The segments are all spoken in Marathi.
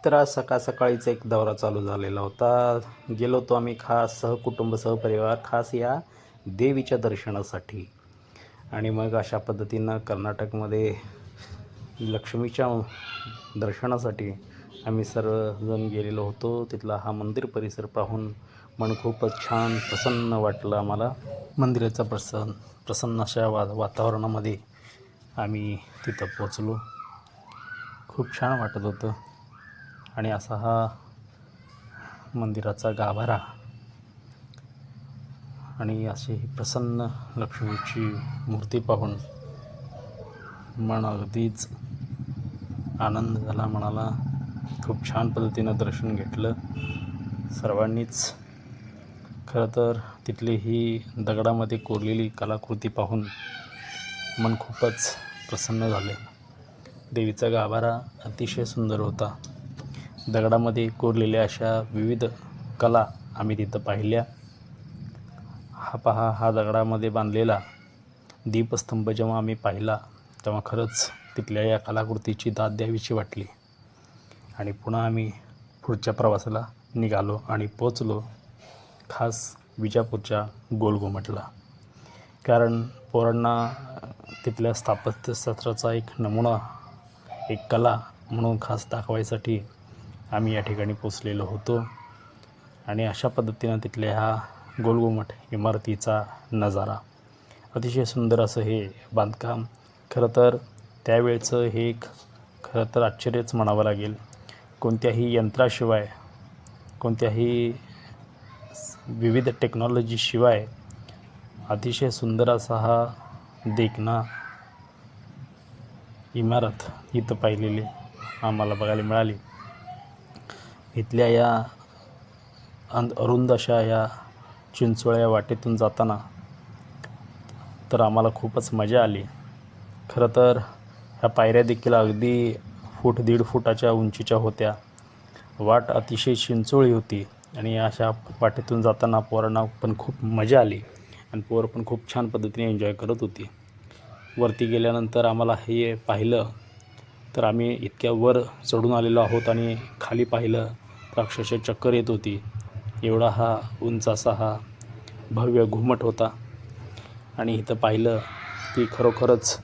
तर आज सकाळीच एक दौरा चालू झालेला होता. गेलो होतो आम्ही खास सहकुटुंब सहपरिवार खास या देवीच्या दर्शनासाठी. आणि मग अशा पद्धतीनं कर्नाटकमध्ये लक्ष्मीच्या दर्शनासाठी आम्ही सर्वजण गेलेलो होतो. तिथला हा मंदिर परिसर पाहून मन खूपच छान प्रसन्न वाटलं आम्हाला. मंदिराचा प्रसन्न अशा वातावरणामध्ये आम्ही तिथं पोचलो. खूप छान वाटत होतं. आणि असा हा मंदिराचा गाभारा आणि अशी प्रसन्न लक्ष्मीची मूर्ती पाहून मन अगदीच आनंद झाला. मनाला खूप छान पद्धतीनं दर्शन घेतलं सर्वांनीच. खरं तर तिथली ही दगडामध्ये कोरलेली कलाकृती पाहून मन खूपच प्रसन्न झाले. देवीचा गाभारा अतिशय सुंदर होता. दगडामध्ये कोरलेल्या अशा विविध कला आम्ही तिथं पाहिल्या. हा दगडामध्ये बांधलेला दीपस्तंभ जेव्हा आम्ही पाहिला तेव्हा खरंच तिथल्या या कलाकृतीची दाद द्यावीशी वाटली. आणि पुन्हा आम्ही पुढच्या प्रवासाला निघालो आणि पोचलो खास विजापूरच्या गोलघुमटला. कारण पोरांना तिथल्या स्थापत्यशास्त्राचा एक नमुना, एक कला म्हणून खास दाखवायसाठी आम्ही या ठिकाणी पोचलेलो होतो. आणि अशा पद्धतीनं तिथल्या ह्या गोलघुमट इमारतीचा नजारा, अतिशय सुंदर असं हे बांधकाम. खरं तर त्यावेळचं हे एक खरं तर आश्चर्यच म्हणावं लागेल. कोणत्याही यंत्राशिवाय, कोणत्याही विविध टेक्नॉलॉजीशिवाय अतिशय सुंदर असा हा देखणा इमारत इथं पाहिलेली आम्हाला बघायला मिळाली. इथल्या या अरुंद अशा या चिंचोळ्या वाटेतून जाताना तर आम्हाला खूपच मजा आली. खरं तर ह्या पायऱ्या देखील अगदी फूट 1.5 फुटाच्या उंचीच्या होत्या. वाट अतिशय चिंचोळी होती आणि अशा वाटेतून जाताना पोरांना पण खूप मजा आली आणि पोरं पण खूप छान पद्धतीने एन्जॉय करत होती. वरती गेल्यानंतर आम्हाला हे पाहिलं तर आम्ही इतक्या वर चढून आलेलो आहोत आणि खाली पाहिलं तर अक्षरशः चक्कर येत होती. एवढा हा उंच असा हा भव्य घुमट होता. आणि इथं पाहिलं की खरोखरच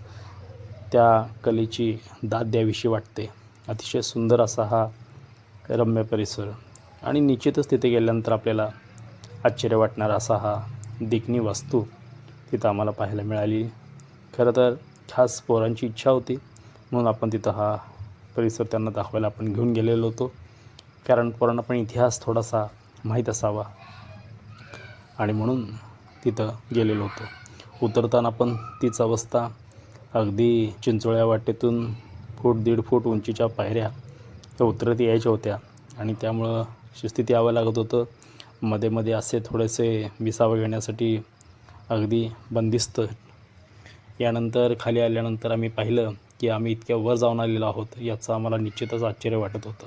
त्या कलेची दाद द्यावीशी वाटते. अतिशय सुंदर असा हा रम्य परिसर आणि निश्चितच तिथे गेल्यानंतर आपल्याला आश्चर्य वाटणारा असा हा देखणी वास्तू तिथं आम्हाला पाहायला मिळाली. खरं तर खास पोरांची इच्छा होती म्हणून आपण तिथं हा परिसर त्यांना दाखवायला आपण घेऊन गेलेलो होतो. कारण पोरांना पण इतिहास थोडासा माहीत असावा आणि म्हणून तिथं गेलेलो होतो. उतरताना पण तीच अवस्था, अगदी चिंचोळ्या वाटेतून 1.5 फूट उंचीच्या पायऱ्या त्या उतरत यायच्या होत्या आणि त्यामुळं शिस्तीत यावं लागत होतं. मध्ये मध्ये असे थोडेसे विसावा घेण्यासाठी अगदी बंदिस्त. यानंतर खाली आल्यानंतर आम्ही पाहिलं की आम्ही इतक्या वर जाऊन आलेलो आहोत याचं आम्हाला निश्चितच आश्चर्य वाटत होतं.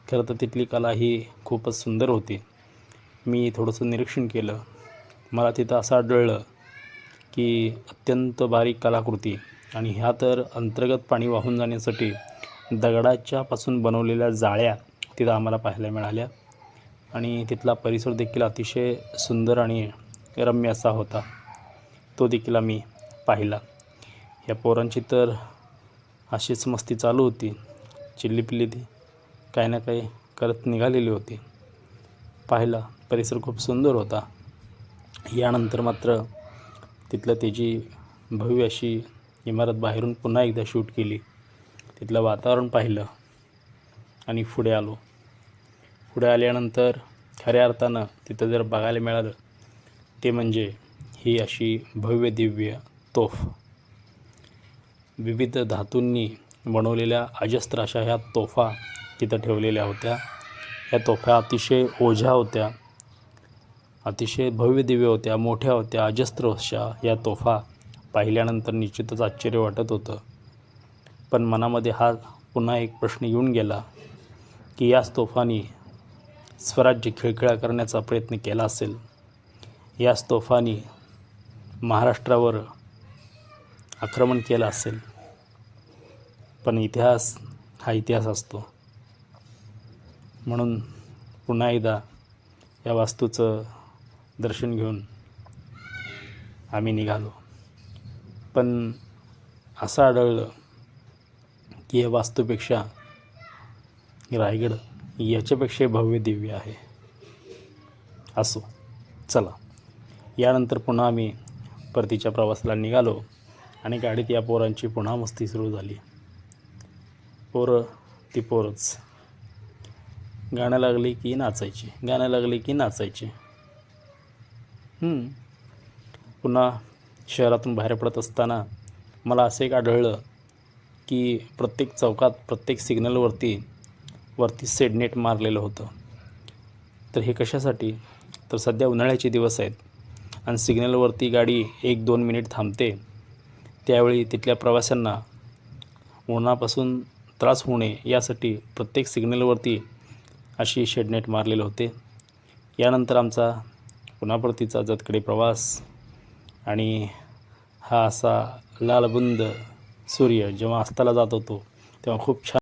खरं तर तिथली कला ही खूपच सुंदर होती. मी थोडंसं निरीक्षण केलं. मला तिथं असं आढळलं की अत्यंत बारीक कलाकृती आणि ह्या तर अंतर्गत पाणी वाहून जाण्यासाठी दगडाच्या पासून बनवलेल्या जाळ्या तिथं आम्हाला पाहायला मिळाल्या. आणि तिथला परिसर देखील अतिशय सुंदर आणि रम्य असा होता. तो देखील आम्ही पाहिला. ह्या पोरांची तर अशीच मस्ती चालू होती. चिल्लीपिल्ली ती काही ना काही करत निघालेली होती. पाहिला परिसर खूप सुंदर होता. यानंतर मात्र तिथलं त्याची भव्य अशी इमारत बाहेरून पुन्हा एकदा शूट केली. तिथलं वातावरण पाहिलं आणि पुढे आलो. पुढे आल्यानंतर खऱ्या अर्थानं तिथं जर बघायला मिळालं ते म्हणजे ही अशी भव्य दिव्य तोफ. विविध धातूंनी बनवलेल्या अजस्त्र अशा ह्या तोफा तिथं ठेवलेल्या होत्या. ह्या तोफा अतिशय ओझ्या होत्या, अतिशय भव्य दिव्य होत्या, मोठ्या होत्या, अजस्त्र अशा या तोफा पाहिल्यानंतर निश्चितच आश्चर्य वाटत होतं. पण मनामध्ये हा पुन्हा एक प्रश्न येऊन गेला की याच तोफांनी स्वराज्य खिळखिळा करण्याचा प्रयत्न केला असेल, याच तोफांनी महाराष्ट्रावर आक्रमण केलं असेल. पण इतिहास हा इतिहास असतो. म्हणून पुन्हा एकदा या वास्तूचं दर्शन घेऊन आम्ही निघालो. पण असं आढळलं की या वास्तूपेक्षा रायगड याच्यापेक्षा भव्य दिव्य आहे. असो, चला. यानंतर पुन्हा आम्ही परतीच्या प्रवासाला निघालो आणि गाडीत या पोरांची पुन्हा मस्ती सुरू झाली. पोरं ती पोरच, गाणं लागली की नाचायची, गाणं लागली की नाचायची. पुन्हा शहरातून बाहेर पडत असताना मला असं एक आढळलं की प्रत्येक चौकात, प्रत्येक सिग्नलवरती सेडनेट मारलेलं होतं. तर हे कशासाठी? तर सध्या उन्हाळ्याचे दिवस आहेत आणि सिग्नलवरती गाडी 1-2 मिनिट थांबते. त्यावेळी तिथल्या प्रवाशांना उन्हापासून त्रास होऊ नये यासाठी प्रत्येक सिग्नलवरती अशी शेडनेट मारलेले होते. यानंतर आमचा पुन्हा परतीचा जतकडे प्रवास आणि हा असा लालबुंद सूर्य जेव्हा अस्ताला जात होतो तेव्हा खूप छान